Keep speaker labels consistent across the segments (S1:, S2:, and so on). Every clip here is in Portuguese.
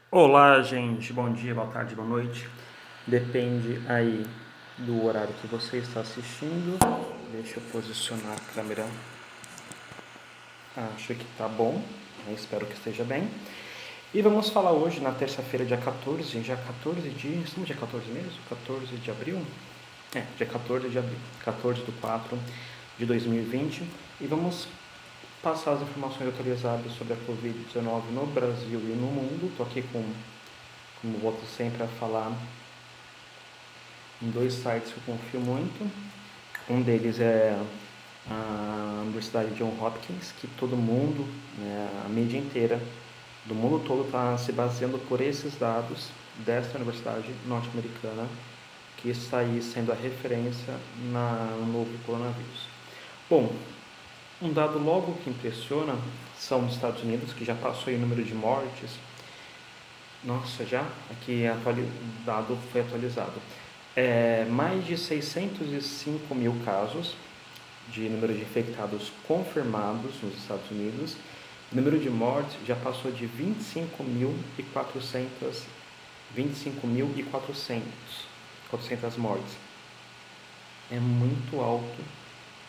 S1: Olá, gente. Bom dia, boa tarde, boa noite. Depende aí do horário que você está assistindo. Deixa eu posicionar a câmera. Acho que tá bom. Espero que esteja bem. E vamos falar hoje, na terça-feira, dia 14. Dia 14 de... Estamos dia 14 mesmo? 14 de abril? Dia 14 de abril. 14 de 4 de 2020. E vamos passar as informações atualizadas sobre a Covid-19 no Brasil e no mundo. Estou aqui como volto sempre a falar, em dois sites que eu confio muito. Um deles é a Universidade John Hopkins, que todo mundo, a mídia inteira do mundo todo está se baseando por esses dados desta universidade norte-americana, que está aí sendo a referência no novo coronavírus. Bom, um dado logo que impressiona são os Estados Unidos, que já passou o número de mortes. Nossa, já? Aqui o dado foi atualizado. Mais de 605 mil casos de número de infectados confirmados nos Estados Unidos. O número de mortes já passou de 25.400 mortes. É muito alto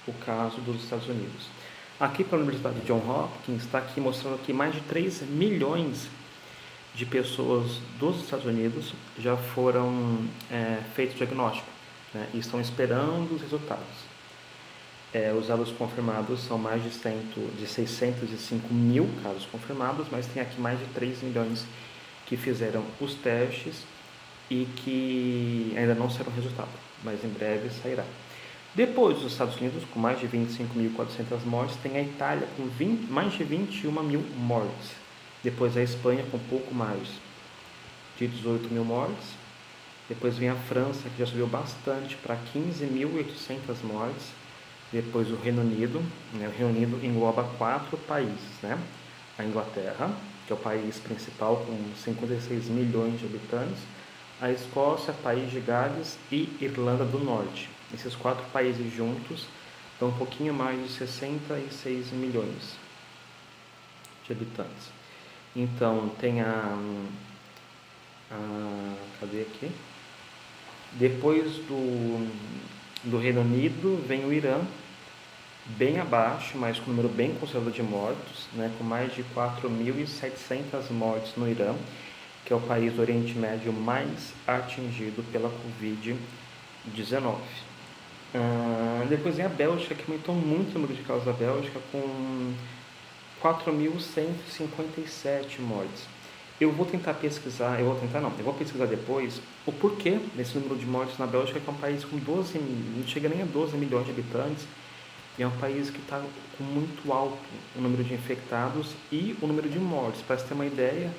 S1: o caso dos Estados Unidos. Aqui para a Universidade John Hopkins está aqui mostrando que mais de 3 milhões de pessoas dos Estados Unidos já foram feitos diagnóstico, né, e estão esperando os resultados. Os dados confirmados são mais de 605 mil casos confirmados, mas tem aqui mais de 3 milhões que fizeram os testes e que ainda não saíram o resultado, mas em breve sairá. Depois dos Estados Unidos, com mais de 25.400 mortes, tem a Itália com mais de 21 mil mortes. Depois a Espanha com pouco mais de 18 mil mortes. Depois vem a França, que já subiu bastante para 15.800 mortes. Depois o Reino Unido. O Reino Unido engloba 4 países, né? A Inglaterra, que é o país principal com 56 milhões de habitantes. A Escócia, País de Gales e Irlanda do Norte. Esses 4 países juntos dão um pouquinho mais de 66 milhões de habitantes. Então tem cadê aqui? Depois do Reino Unido vem o Irã, bem abaixo, mas com um número bem considerável de mortos, né, com mais de 4.700 mortes no Irã, que é o país do Oriente Médio mais atingido pela Covid-19. Depois vem a Bélgica, que aumentou muito o número de casos da Bélgica, com 4.157 mortes. Eu vou pesquisar depois o porquê desse número de mortes na Bélgica, que é um país com 12, não chega nem a 12 milhões de habitantes, e é um país que está com muito alto o número de infectados e o número de mortes. Para você ter uma ideia,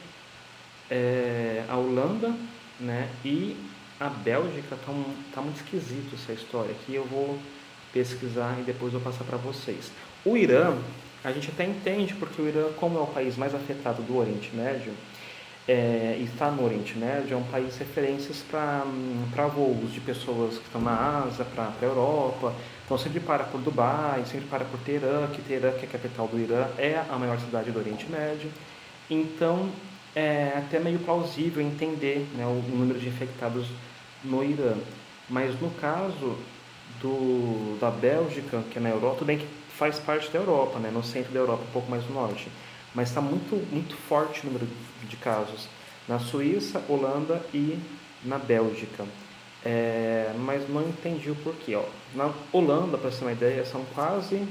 S1: a Holanda, né, e a Bélgica tá muito esquisito essa história, que eu vou pesquisar e depois vou passar para vocês. O Irã, a gente até entende, porque o Irã, como é o país mais afetado do Oriente Médio, e está no Oriente Médio, é um país de referências para voos de pessoas que estão na Ásia, para a Europa. Então sempre para por Dubai, sempre para por Teherã, que é a capital do Irã, é a maior cidade do Oriente Médio. Então é até meio plausível entender, né, o número de infectados no Irã. Mas no caso da Bélgica, que é na Europa, tudo bem que faz parte da Europa, né, no centro da Europa, um pouco mais no norte, mas está muito, muito forte o número de casos na Suíça, Holanda e na Bélgica. Mas não entendi o porquê. Na Holanda, para você ter uma ideia, são quase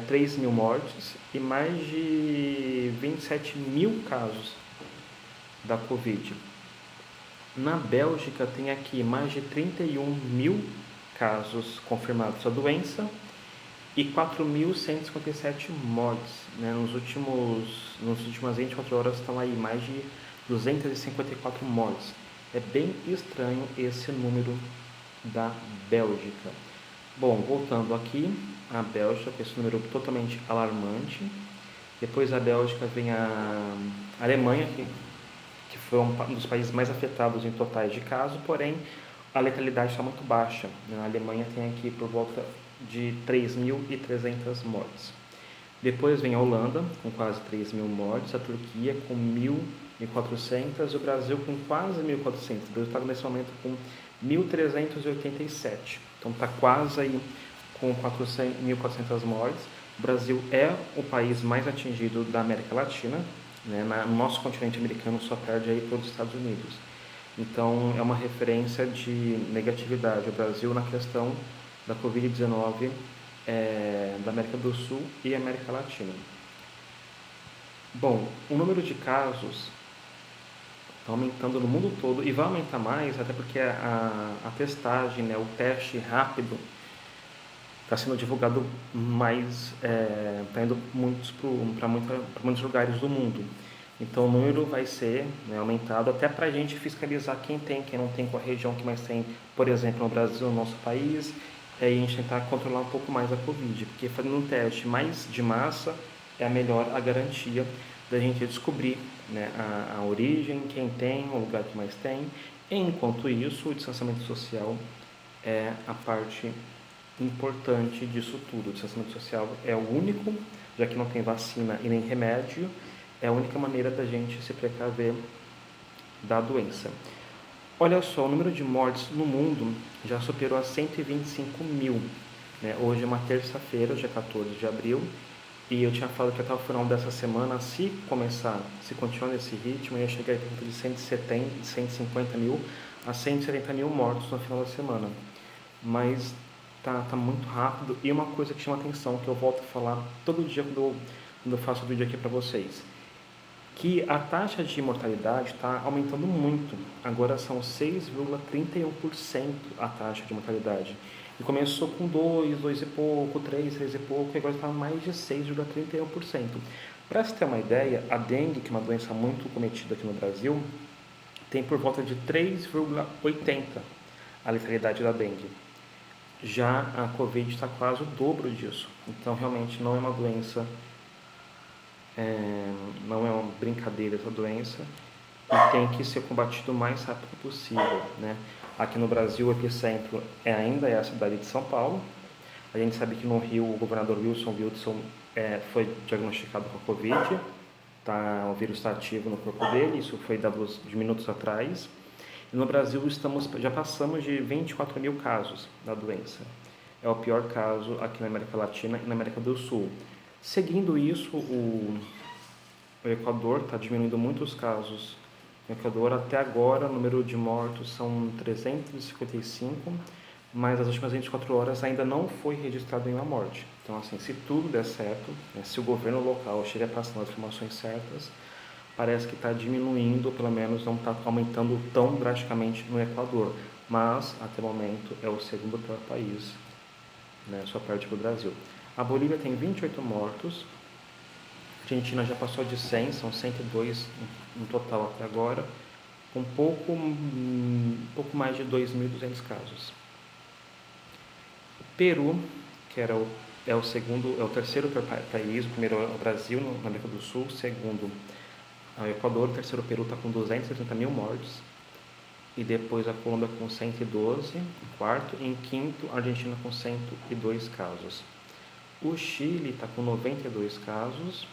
S1: 3 mil mortes e mais de 27 mil casos da Covid. Na Bélgica tem aqui mais de 31 mil casos confirmados da doença e 4.157 mortes. Né? Nas últimas 24 horas estão aí mais de 254 mortes. É bem estranho esse número da Bélgica. Bom, voltando aqui, a Bélgica, com esse número totalmente alarmante. Depois da Bélgica vem a Alemanha, que foi um dos países mais afetados em totais de casos, porém a letalidade está muito baixa. A Alemanha tem aqui por volta de 3.300 mortes. Depois vem a Holanda, com quase 3 mil mortes, a Turquia com 1.400 e o Brasil com quase 1.400. O Brasil está nesse momento com 1.387. Então está quase aí com 1.400 mortes. O Brasil é o país mais atingido da América Latina, né? No nosso continente americano só perde aí para os Estados Unidos. Então é uma referência de negatividade o Brasil na questão da Covid-19 da América do Sul e América Latina. Bom, o número de casos está aumentando no mundo todo e vai aumentar mais, até porque a testagem, né, o teste rápido está sendo divulgado mais, está indo para muitos lugares do mundo. Então o número vai ser, né, aumentado até para a gente fiscalizar quem tem, quem não tem, com a região que mais tem, por exemplo, no Brasil, no nosso país, e a gente tentar controlar um pouco mais a Covid, porque fazendo um teste mais de massa é a melhor a garantia da gente descobrir, né, a origem, quem tem, o lugar que mais tem. Enquanto isso, o distanciamento social é a parte importante disso tudo. O distanciamento social é o único, já que não tem vacina e nem remédio, é a única maneira da gente se precaver da doença. Olha só, o número de mortes no mundo já superou as 125 mil. Né? Hoje é uma terça-feira, dia 14 de abril, e eu tinha falado que até o final dessa semana, se continuar nesse ritmo, eu ia chegar perto de 170, 150 mil a 170 mil mortos no final da semana. Mas tá muito rápido. E uma coisa que chama atenção, que eu volto a falar todo dia quando eu faço o vídeo aqui para vocês, que a taxa de mortalidade está aumentando muito. Agora são 6,31% a taxa de mortalidade. E começou com 2 e pouco, 3 e pouco, e agora está mais de 6,31%. Para se ter uma ideia, a dengue, que é uma doença muito cometida aqui no Brasil, tem por volta de 3,80% a letalidade da dengue. Já a Covid está quase o dobro disso. Então, realmente, não é uma doença, não é uma brincadeira essa doença, e tem que ser combatido o mais rápido possível, né? Aqui no Brasil, o epicentro ainda é a cidade de São Paulo. A gente sabe que no Rio, o governador Wilson Witzel foi diagnosticado com a Covid, o vírus está ativo no corpo dele, isso foi dado de minutos atrás. E no Brasil, já passamos de 24 mil casos da doença. É o pior caso aqui na América Latina e na América do Sul. Seguindo isso, o Equador está diminuindo muito os casos. No Equador, até agora, o número de mortos são 355, mas nas últimas 24 horas ainda não foi registrado nenhuma morte. Então, assim, se tudo der certo, né, se o governo local estiver passando as informações certas, parece que está diminuindo, pelo menos não está aumentando tão drasticamente no Equador. Mas, até o momento, é o segundo pior país, né, só perde para o Brasil. A Bolívia tem 28 mortos, a Argentina já passou de 100, são 102 no total até agora, com pouco mais de 2.200 casos. O Peru, que é o terceiro país, o primeiro é o Brasil, na América do Sul, o segundo é o Equador, o terceiro Peru está com 270 mil mortes, e depois a Colômbia com 112, em quarto, e em quinto a Argentina com 102 casos. O Chile está com 92 casos,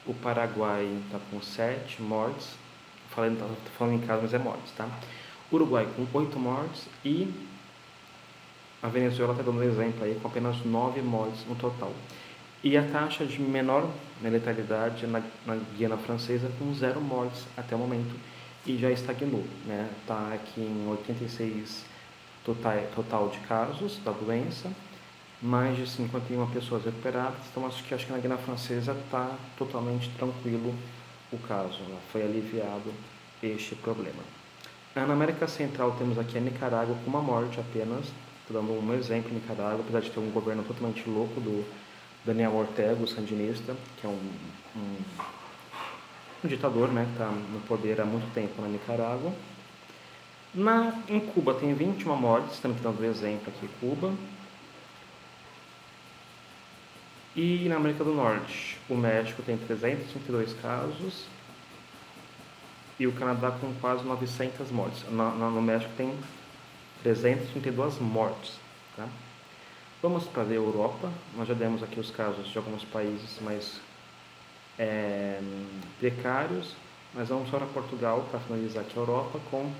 S1: o Paraguai está com 7 mortes, estou falando em casos, mas é mortes, tá? O Uruguai com 8 mortes e a Venezuela está dando um exemplo aí com apenas 9 mortes no total. E a taxa de menor letalidade na Guiana Francesa com 0 mortes até o momento e já estagnou, né? Está aqui em 86 total de casos da doença, mais de 51 pessoas recuperadas, então acho que na Guiana Francesa está totalmente tranquilo o caso, né? Foi aliviado este problema. Na América Central temos aqui a Nicarágua com uma morte apenas, estou dando um exemplo. Nicarágua, apesar de ter um governo totalmente louco do Daniel Ortega, o sandinista, que é um ditador, né, que está no poder há muito tempo na Nicarágua. Em Cuba tem 21 mortes, estamos dando exemplo aqui, Cuba. E na América do Norte, o México tem 332 casos e o Canadá com quase 900 mortes. No México tem 332 mortes, tá? Vamos para a Europa. Nós já demos aqui os casos de alguns países mais precários, mas vamos para Portugal para finalizar aqui a Europa com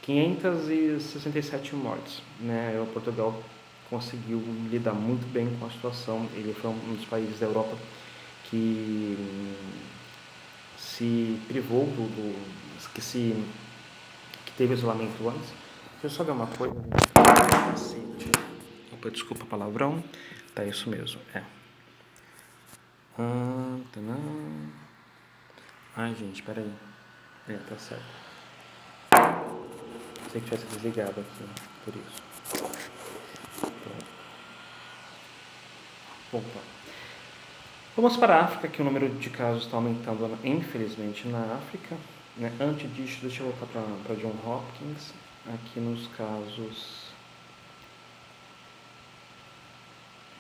S1: 567 mortes. Né? Portugal conseguiu lidar muito bem com a situação. Ele foi um dos países da Europa que se privou que teve isolamento antes. Deixa eu só ver uma coisa, gente. Opa, desculpa o palavrão. Tá, isso mesmo, Ai, gente, peraí. Tá certo. Sei que tivesse desligado aqui, por isso. Opa. Vamos para a África, que o número de casos está aumentando, infelizmente, na África. Né? Antes disso, deixa eu voltar para John Hopkins. Aqui nos casos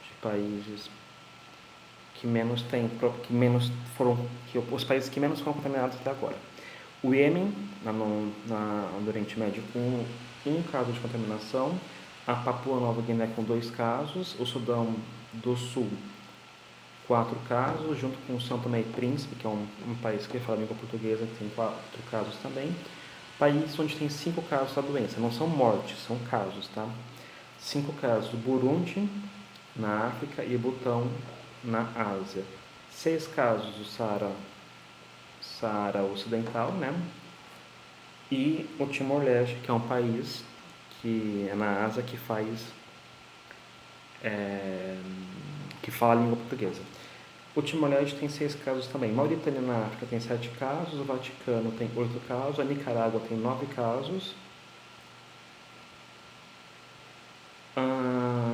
S1: de países os países que menos foram contaminados até agora. O Iêmen, no Oriente Médio, com um caso de contaminação. A Papua Nova Guiné com 2 casos. O Sudão do Sul, 4 casos, junto com o São Tomé e Príncipe, que é um país que fala língua portuguesa, que tem 4 casos também. País onde tem 5 casos da doença. Não são mortes, são casos, tá? 5 casos. Burundi, na África, e Butão, na Ásia. 6 casos do Saara Ocidental, né? E o Timor-Leste, que é um país que é na Ásia que fala a língua portuguesa. O Timor-Leste tem 6 casos também. Mauritânia, na África, tem 7 casos. O Vaticano tem 8 casos. A Nicarágua tem 9 casos.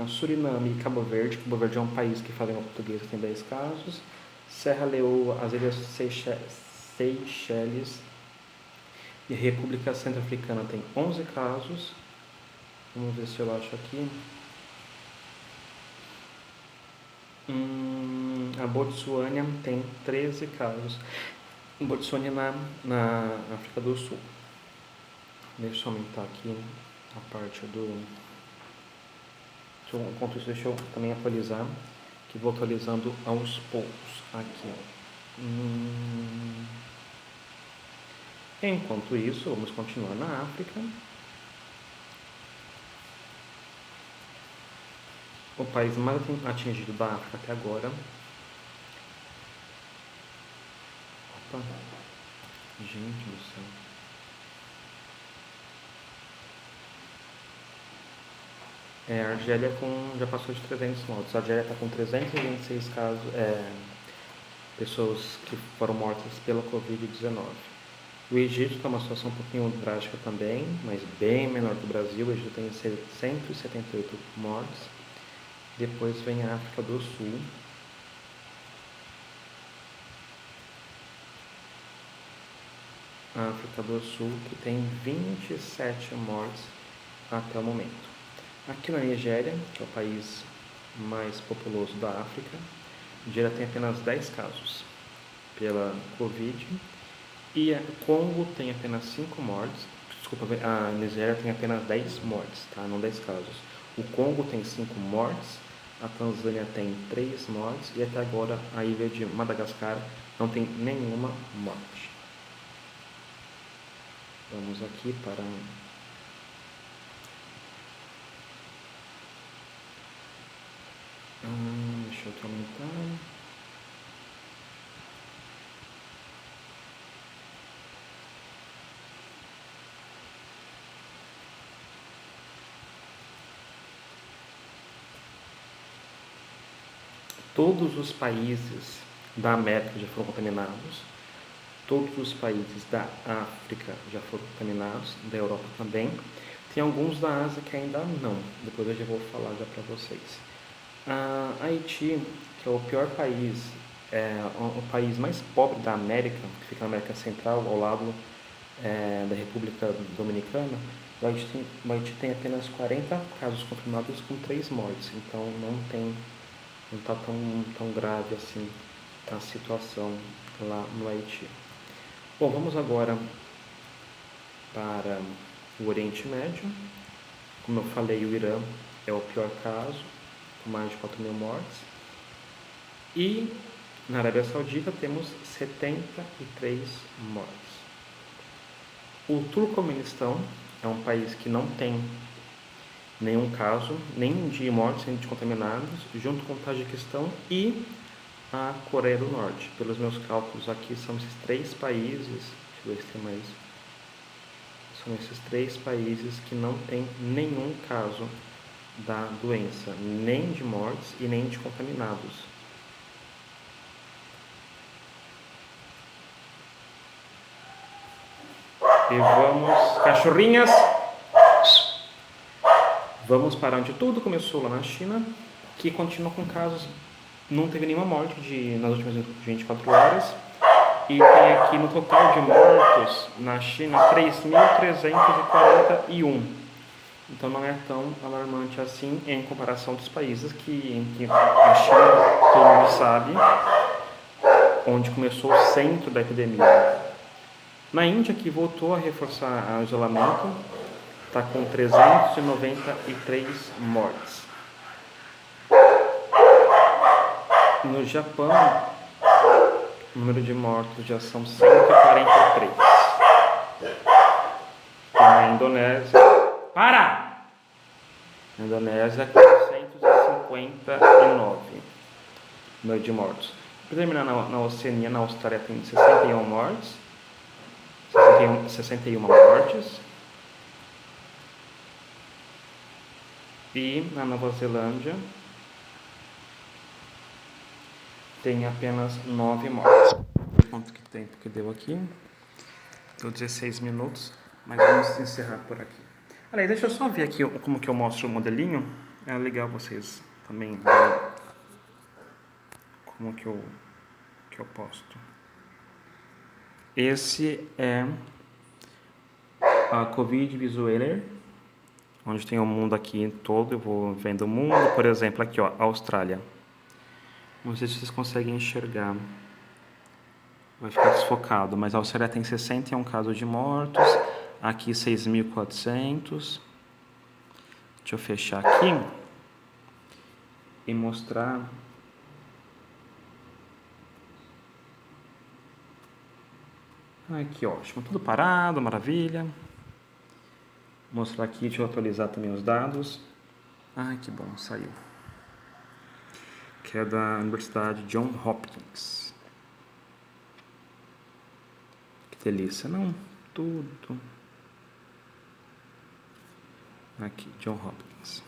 S1: Suriname e Cabo Verde. Cabo Verde é um país que fala língua portuguesa, tem 10 casos. Serra Leoa, as Ilhas Seychelles e a República Centro-Africana tem 11 casos. Vamos ver se eu acho aqui. A Botsuânia tem 13 casos. Botsuânia na África do Sul. Deixa eu aumentar aqui a parte do... Enquanto isso, deixa eu também atualizar, que vou atualizando aos poucos aqui. Enquanto isso, vamos continuar na África. O país mais atingido da África até agora. Opa, gente do céu. A Argélia já passou de 300 mortos. A Argélia está com 326 casos, pessoas que foram mortas pela Covid-19. O Egito está uma situação um pouquinho drástica também, mas bem menor que o Brasil. O Egito tem 178 mortes. Depois vem a África do Sul. A África do Sul, que tem 27 mortes até o momento. Aqui na Nigéria, que é o país mais populoso da África, a Nigéria tem apenas 10 casos pela Covid. E o Congo tem apenas 5 mortes. Desculpa, a Nigéria tem apenas 10 mortes, tá? Não 10 casos. O Congo tem 5 mortes. A Tanzânia tem 3 mortes. E até agora a ilha de Madagascar não tem nenhuma morte. Vamos aqui para... deixa eu aumentar. Todos os países da América já foram contaminados. Todos os países da África já foram contaminados, da Europa também. Tem alguns da Ásia que ainda não. Depois eu já vou falar já para vocês. Haiti, que é o pior país, o país mais pobre da América, que fica na América Central, ao lado da República Dominicana. O Haiti tem apenas 40 casos confirmados com 3 mortes. Então não está tão grave assim a situação lá no Haiti. Bom, vamos agora para o Oriente Médio. Como eu falei, o Irã é o pior caso, com mais de 4 mil mortes. E na Arábia Saudita temos 73 mortes. O Turcomenistão é um país que não tem nenhum caso, nem de mortes, nem de contaminados, junto com o Tajiquistão e a Coreia do Norte. Pelos meus cálculos aqui, são esses 3 países, deixa eu ver se tem mais, são esses 3 países que não tem nenhum caso da doença, nem de mortes e nem de contaminados. E vamos, cachorrinhas, vamos para onde tudo começou, lá na China, que continua com casos, não teve nenhuma morte nas últimas 24 horas, e tem aqui no total de mortos na China 3.341. Então não é tão alarmante assim em comparação dos países que a China, todo mundo sabe, onde começou o centro da epidemia. Na Índia, que voltou a reforçar o isolamento, está com 393 mortes. No Japão, o número de mortos já são 143. E na Indonésia... Para! Na Indonésia, 459 número de mortos. Para terminar, na Oceania, na Austrália, tem 61 mortes. 61 mortes. E na Nova Zelândia tem apenas 9 mortes. Quanto que tempo que deu aqui? Deu 16 minutos, mas vamos encerrar por aqui. Aliás, deixa eu só ver aqui como que eu mostro o modelinho. É legal vocês também verem como que eu posto. Esse é a Covid Visualer, onde tem o mundo aqui todo. Eu vou vendo o mundo, por exemplo, aqui ó, Austrália. Não sei se vocês conseguem enxergar, vai ficar desfocado, mas a Austrália tem 61 casos de mortos, aqui 6.400. Deixa eu fechar aqui e mostrar. Ai, que ótimo, tudo parado, maravilha. Mostrar aqui, deixa eu atualizar também os dados. Ai, que bom, saiu. Que é da Universidade John Hopkins. Que delícia, não? Tudo. Aqui, John Hopkins.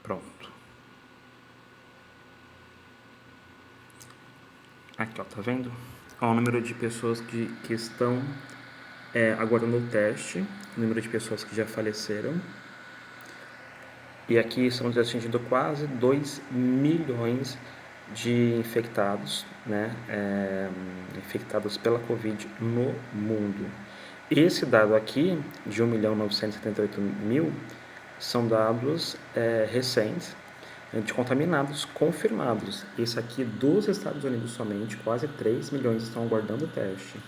S1: Pronto. Aqui, ó, tá vendo? Ó, o número de pessoas que estão agora no teste, o número de pessoas que já faleceram. E aqui estamos atingindo quase 2 milhões de infectados, né? Infectados pela Covid no mundo. Esse dado aqui, de 1.978.000, são dados recentes de contaminados confirmados. Esse aqui dos Estados Unidos somente, quase 3 milhões estão aguardando o teste.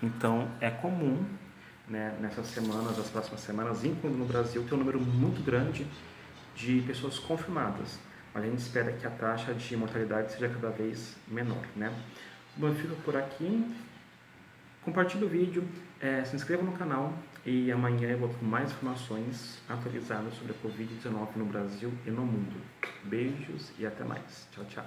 S1: Então, é comum, né, nessas semanas, nas próximas semanas, incluindo no Brasil, ter um número muito grande de pessoas confirmadas. Mas a gente espera que a taxa de mortalidade seja cada vez menor, né? Bom, eu fico por aqui. Compartilhe o vídeo, se inscreva no canal e amanhã eu volto com mais informações atualizadas sobre a Covid-19 no Brasil e no mundo. Beijos e até mais. Tchau, tchau.